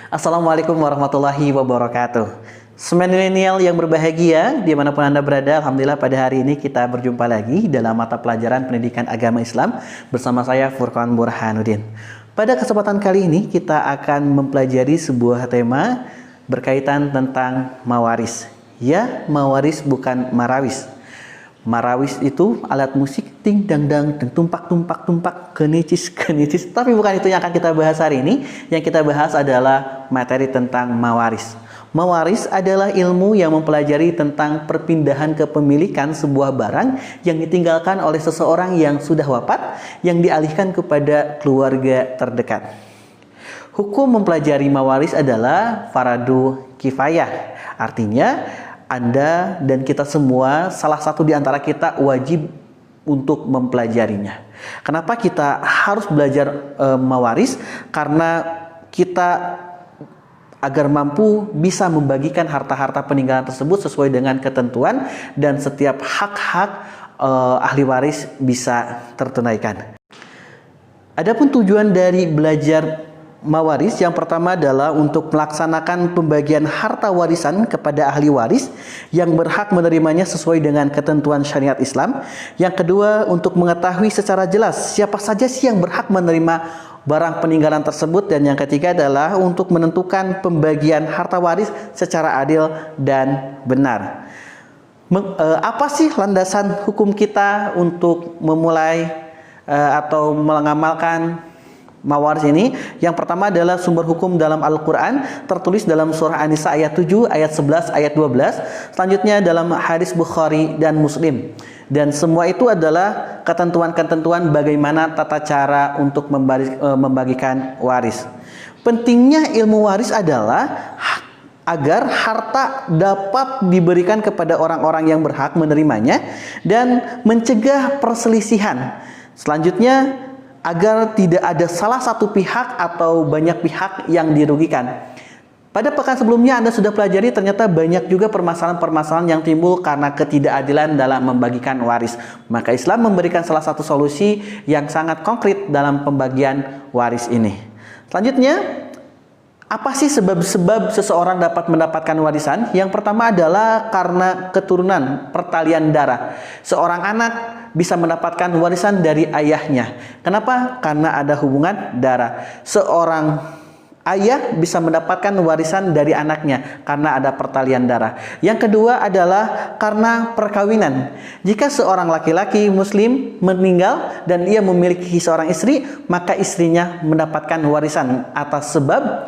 Assalamualaikum warahmatullahi wabarakatuh. Milenial yang berbahagia, dimanapun Anda berada, Alhamdulillah pada hari ini kita berjumpa lagi dalam mata pelajaran pendidikan agama Islam bersama saya Furqan Burhanuddin. Pada kesempatan kali ini kita akan mempelajari sebuah tema berkaitan tentang mawaris. Ya, mawaris bukan marawis. Marawis itu alat musik ting dang dang dan tumpak tumpak tumpak kenicis kenicis. Tapi bukan itu yang akan kita bahas hari ini. Yang kita bahas adalah materi tentang mawaris. Mawaris adalah ilmu yang mempelajari tentang perpindahan kepemilikan sebuah barang yang ditinggalkan oleh seseorang yang sudah wafat yang dialihkan kepada keluarga terdekat. Hukum mempelajari mawaris adalah fardu kifayah. Artinya Anda dan kita semua, salah satu di antara kita wajib untuk mempelajarinya. Kenapa kita harus belajar mawaris? Karena kita agar mampu bisa membagikan harta-harta peninggalan tersebut sesuai dengan ketentuan dan setiap hak-hak ahli waris bisa tertunaikan. Adapun tujuan dari belajar mawaris yang pertama adalah untuk melaksanakan pembagian harta warisan kepada ahli waris yang berhak menerimanya sesuai dengan ketentuan syariat Islam. Yang kedua, untuk mengetahui secara jelas siapa saja sih yang berhak menerima barang peninggalan tersebut. Dan yang ketiga adalah untuk menentukan pembagian harta waris secara adil dan benar. Apa sih landasan hukum kita untuk memulai atau mengamalkan mawaris ini? Yang pertama adalah sumber hukum dalam Al-Quran, tertulis dalam surah An-Nisa ayat 7, ayat 11, ayat 12. Selanjutnya dalam hadis Bukhari dan Muslim. Dan semua itu adalah ketentuan-ketentuan bagaimana tata cara untuk membagikan waris. Pentingnya ilmu waris adalah agar harta dapat diberikan kepada orang-orang yang berhak menerimanya dan mencegah perselisihan. Selanjutnya, agar tidak ada salah satu pihak atau banyak pihak yang dirugikan. Pada pekan sebelumnya Anda sudah pelajari ternyata banyak juga permasalahan-permasalahan yang timbul karena ketidakadilan dalam membagikan waris. Maka Islam memberikan salah satu solusi yang sangat konkret dalam pembagian waris ini. Selanjutnya, apa sih sebab-sebab seseorang dapat mendapatkan warisan? Yang pertama adalah karena keturunan, pertalian darah. Seorang anak bisa mendapatkan warisan dari ayahnya. Kenapa? Karena ada hubungan darah. Seorang ayah bisa mendapatkan warisan dari anaknya karena ada pertalian darah. Yang kedua adalah karena perkawinan. Jika seorang laki-laki muslim meninggal dan ia memiliki seorang istri, maka istrinya mendapatkan warisan atas sebab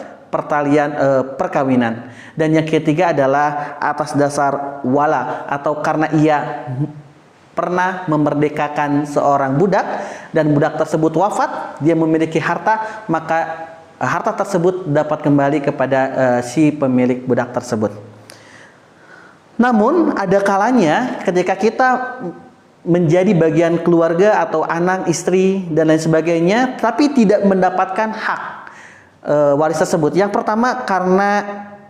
perkawinan. Dan yang ketiga adalah atas dasar wala atau karena ia pernah memerdekakan seorang budak dan budak tersebut wafat, dia memiliki harta, maka harta tersebut dapat kembali kepada si pemilik budak tersebut. Namun ada kalanya ketika kita menjadi bagian keluarga atau anak, istri dan lain sebagainya, tapi tidak mendapatkan hak waris tersebut. Yang pertama karena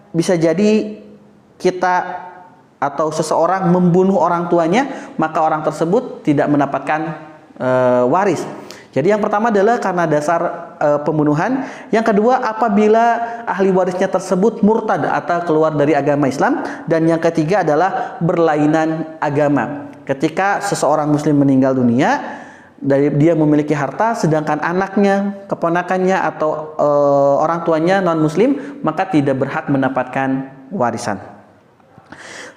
bisa jadi kita atau seseorang membunuh orang tuanya, maka orang tersebut tidak mendapatkan waris. Jadi yang pertama adalah karena dasar pembunuhan. Yang kedua apabila ahli warisnya tersebut murtad atau keluar dari agama Islam. Dan yang ketiga adalah berlainan agama. Ketika seseorang muslim meninggal dunia, dia memiliki harta sedangkan anaknya, keponakannya atau orang tuanya non muslim, maka tidak berhak mendapatkan warisan.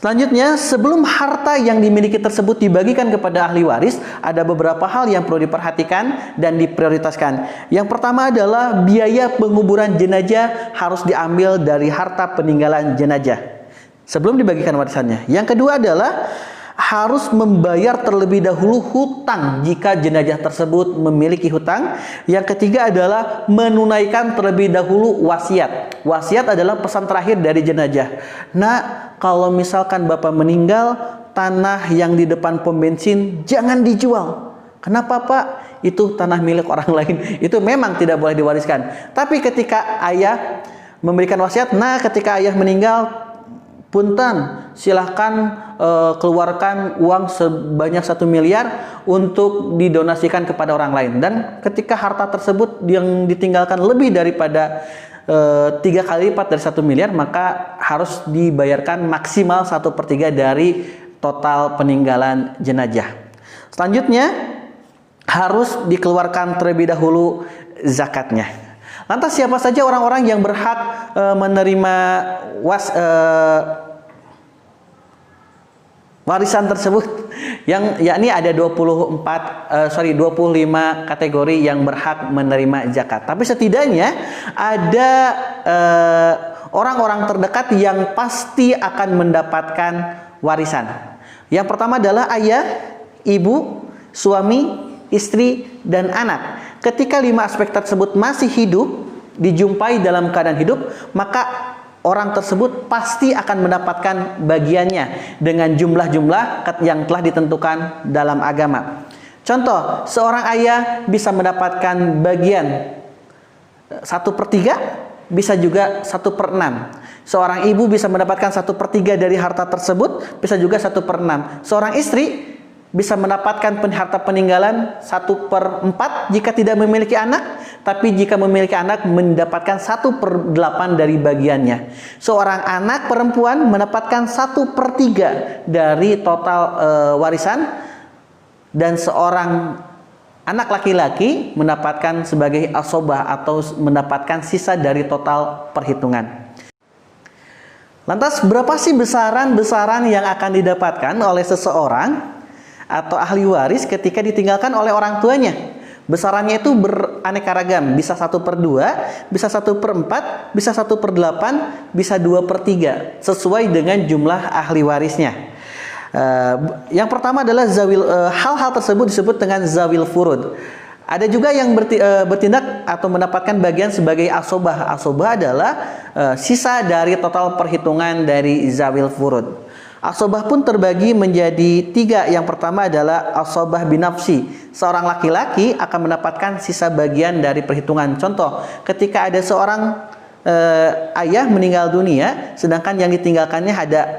Selanjutnya, sebelum harta yang dimiliki tersebut dibagikan kepada ahli waris, ada beberapa hal yang perlu diperhatikan dan diprioritaskan. Yang pertama adalah biaya penguburan jenazah harus diambil dari harta peninggalan jenazah sebelum dibagikan warisannya. Yang kedua adalah harus membayar terlebih dahulu hutang jika jenazah tersebut memiliki hutang. Yang ketiga adalah menunaikan terlebih dahulu wasiat. Wasiat adalah pesan terakhir dari jenazah. Nah, kalau misalkan bapak meninggal, tanah yang di depan pom bensin jangan dijual. Kenapa Pak? Itu tanah milik orang lain. Itu memang tidak boleh diwariskan. Tapi ketika ayah memberikan wasiat, nah ketika ayah meninggal, punten, silahkan keluarkan uang sebanyak 1 miliar untuk didonasikan kepada orang lain. Dan ketika harta tersebut yang ditinggalkan lebih daripada 3 kali lipat dari 1 miliar, maka harus dibayarkan maksimal 1/3 dari total peninggalan jenazah. Selanjutnya harus dikeluarkan terlebih dahulu zakatnya. Lantas siapa saja orang-orang yang berhak menerima warisan tersebut? Yakni ada 25 kategori yang berhak menerima zakat. Tapi setidaknya ada orang-orang terdekat yang pasti akan mendapatkan warisan. Yang pertama adalah ayah, ibu, suami, istri, dan anak. Ketika 5 aspek tersebut masih hidup, dijumpai dalam keadaan hidup, maka orang tersebut pasti akan mendapatkan bagiannya dengan jumlah-jumlah yang telah ditentukan dalam agama. Contoh, seorang ayah bisa mendapatkan bagian 1/3, bisa juga 1/6. Seorang ibu bisa mendapatkan 1/3 dari harta tersebut, bisa juga 1/6. Seorang istri bisa mendapatkan harta peninggalan 1/4 jika tidak memiliki anak, tapi jika memiliki anak mendapatkan 1/8 dari bagiannya. Seorang anak perempuan mendapatkan 1/3 dari total warisan, dan seorang anak laki-laki mendapatkan sebagai asobah atau mendapatkan sisa dari total perhitungan. Lantas berapa sih besaran-besaran yang akan didapatkan oleh seseorang atau ahli waris ketika ditinggalkan oleh orang tuanya? Besarannya itu beraneka ragam, bisa 1/2, bisa 1/4, bisa 1/8, bisa 2/3, sesuai dengan jumlah ahli warisnya. Yang pertama adalah hal-hal tersebut disebut dengan zawil furud. Ada juga yang bertindak atau mendapatkan bagian sebagai asobah. Asobah adalah sisa dari total perhitungan dari zawil furud. Asobah pun terbagi menjadi 3. Yang pertama adalah asobah binafsi. Seorang laki-laki akan mendapatkan sisa bagian dari perhitungan. Contoh, ketika ada seorang ayah meninggal dunia, sedangkan yang ditinggalkannya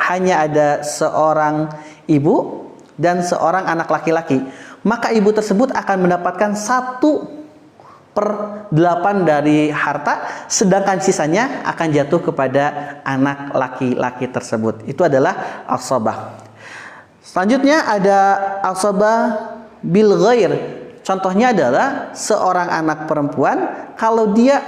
hanya ada seorang ibu dan seorang anak laki-laki, maka ibu tersebut akan mendapatkan 1/8 dari harta, sedangkan sisanya akan jatuh kepada anak laki-laki tersebut. Itu adalah asobah. Selanjutnya ada asobah bil ghair. Contohnya adalah seorang anak perempuan, kalau dia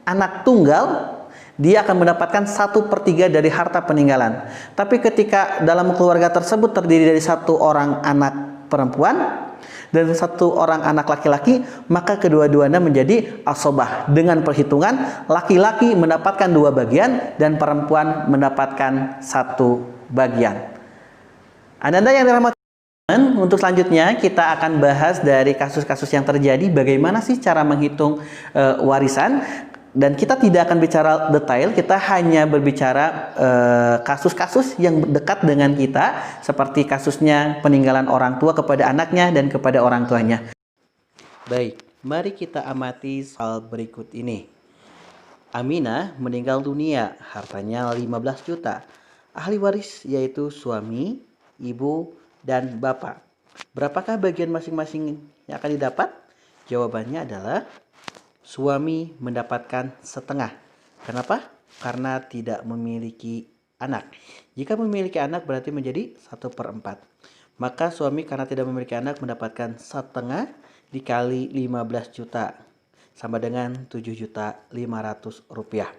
anak tunggal, dia akan mendapatkan 1/3 dari harta peninggalan. Tapi ketika dalam keluarga tersebut terdiri dari 1 orang anak perempuan dan 1 orang anak laki-laki, maka kedua-duanya menjadi asobah dengan perhitungan laki-laki mendapatkan 2 bagian dan perempuan mendapatkan 1 bagian. Anda yang dirahmati, untuk selanjutnya kita akan bahas dari kasus-kasus yang terjadi, bagaimana sih cara menghitung warisan. Dan kita tidak akan bicara detail, kita hanya berbicara kasus-kasus yang dekat dengan kita, seperti kasusnya peninggalan orang tua kepada anaknya dan kepada orang tuanya. Baik, mari kita amati soal berikut ini. Aminah meninggal dunia, hartanya 15 juta. Ahli waris yaitu suami, ibu, dan bapak. Berapakah bagian masing-masing yang akan didapat? Jawabannya adalah suami mendapatkan setengah. Kenapa? Karena tidak memiliki anak. Jika memiliki anak berarti menjadi 1/4. Maka suami karena tidak memiliki anak mendapatkan setengah dikali 15 juta. Sama dengan 7.500.000 rupiah.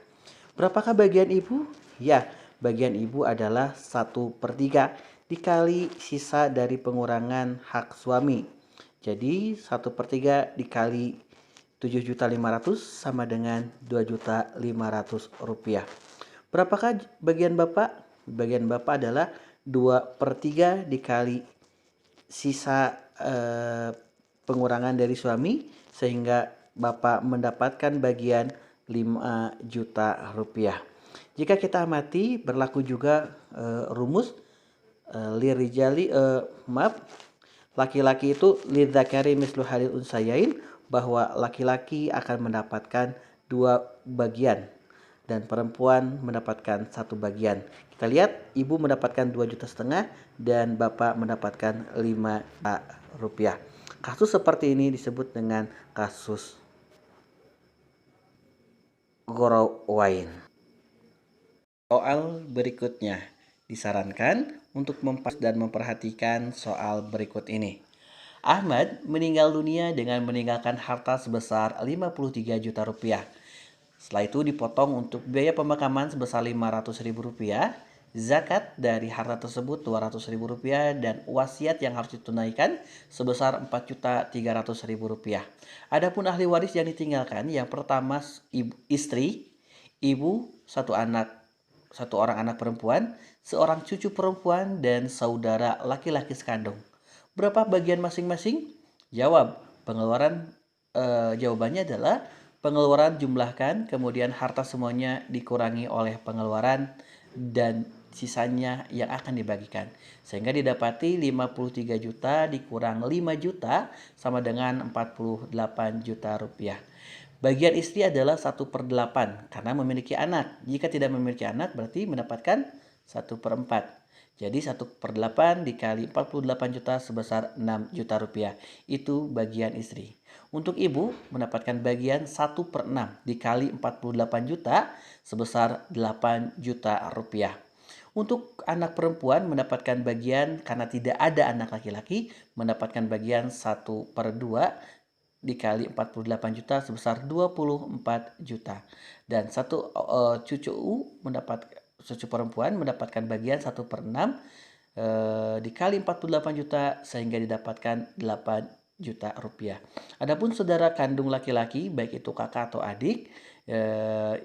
Berapakah bagian ibu? Ya, bagian ibu adalah 1/3 dikali sisa dari pengurangan hak suami. Jadi 1/3 dikali 7.500.000 sama dengan 2.500.000 rupiah. Berapakah bagian bapak? Bagian bapak adalah 2/3 dikali sisa pengurangan dari suami, sehingga bapak mendapatkan bagian 5 juta rupiah. Jika kita amati, berlaku juga rumus lirijali, laki-laki itu lidzakari mislu halil unsayain, bahwa laki-laki akan mendapatkan 2 bagian dan perempuan mendapatkan 1 bagian. Kita lihat, ibu mendapatkan 2,5 juta dan bapak mendapatkan 5 juta rupiah. Kasus seperti ini disebut dengan kasus ghorowain. Soal berikutnya, disarankan untuk memperhatikan soal berikut ini. Ahmad meninggal dunia dengan meninggalkan harta sebesar 53 juta rupiah. Setelah itu dipotong untuk biaya pemakaman sebesar 500 ribu rupiah, zakat dari harta tersebut 200 ribu rupiah, dan wasiat yang harus ditunaikan sebesar 4.300.000 rupiah. Adapun ahli waris yang ditinggalkan, yang pertama istri, ibu, satu orang anak perempuan, seorang cucu perempuan, dan saudara laki-laki sekandung. Berapa bagian masing-masing? Jawabannya adalah pengeluaran jumlahkan, kemudian harta semuanya dikurangi oleh pengeluaran, dan sisanya yang akan dibagikan. Sehingga didapati 53 juta dikurang 5 juta sama dengan 48 juta rupiah. Bagian istri adalah 1/8 karena memiliki anak. Jika tidak memiliki anak berarti mendapatkan 1/4. Jadi 1/8 dikali 48 juta sebesar 6 juta rupiah. Itu bagian istri. Untuk ibu mendapatkan bagian 1/6 dikali 48 juta sebesar 8 juta rupiah. Untuk anak perempuan mendapatkan bagian, karena tidak ada anak laki-laki, mendapatkan bagian 1/2 dikali 48 juta sebesar 24 juta. Dan cucu perempuan mendapatkan bagian 1/6 dikali 48 juta sehingga didapatkan 8 juta rupiah. Adapun saudara kandung laki-laki, baik itu kakak atau adik,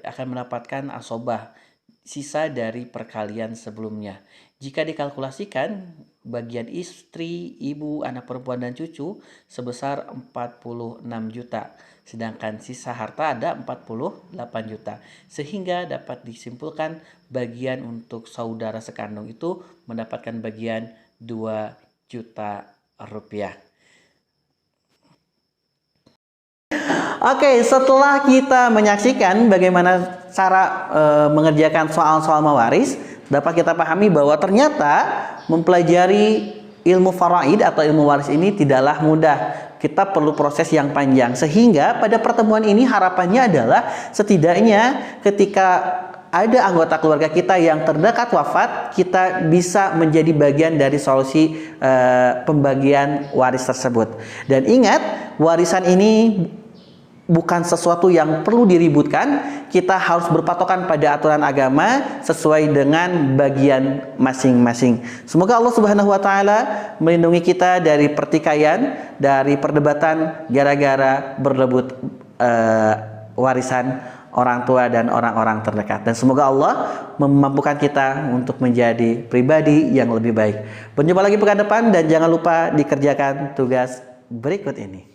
akan mendapatkan asobah, sisa dari perkalian sebelumnya. Jika dikalkulasikan, bagian istri, ibu, anak perempuan, dan cucu sebesar 46 juta. Sedangkan sisa harta ada 48 juta. Sehingga dapat disimpulkan bagian untuk saudara sekandung itu mendapatkan bagian 2 juta rupiah. Oke, setelah kita menyaksikan bagaimana cara mengerjakan soal-soal mewaris, dapat kita pahami bahwa ternyata mempelajari ilmu faraid atau ilmu waris ini tidaklah mudah. Kita perlu proses yang panjang, sehingga pada pertemuan ini harapannya adalah setidaknya ketika ada anggota keluarga kita yang terdekat wafat, kita bisa menjadi bagian dari solusi pembagian waris tersebut. Dan ingat, warisan ini bukan sesuatu yang perlu diributkan. Kita harus berpatokan pada aturan agama sesuai dengan bagian masing-masing. Semoga Allah Subhanahu wa taala melindungi kita dari pertikaian, dari perdebatan gara-gara berebut warisan orang tua dan orang-orang terdekat. Dan semoga Allah memampukan kita untuk menjadi pribadi yang lebih baik. Berjumpa lagi pekan depan, dan jangan lupa dikerjakan tugas berikut ini.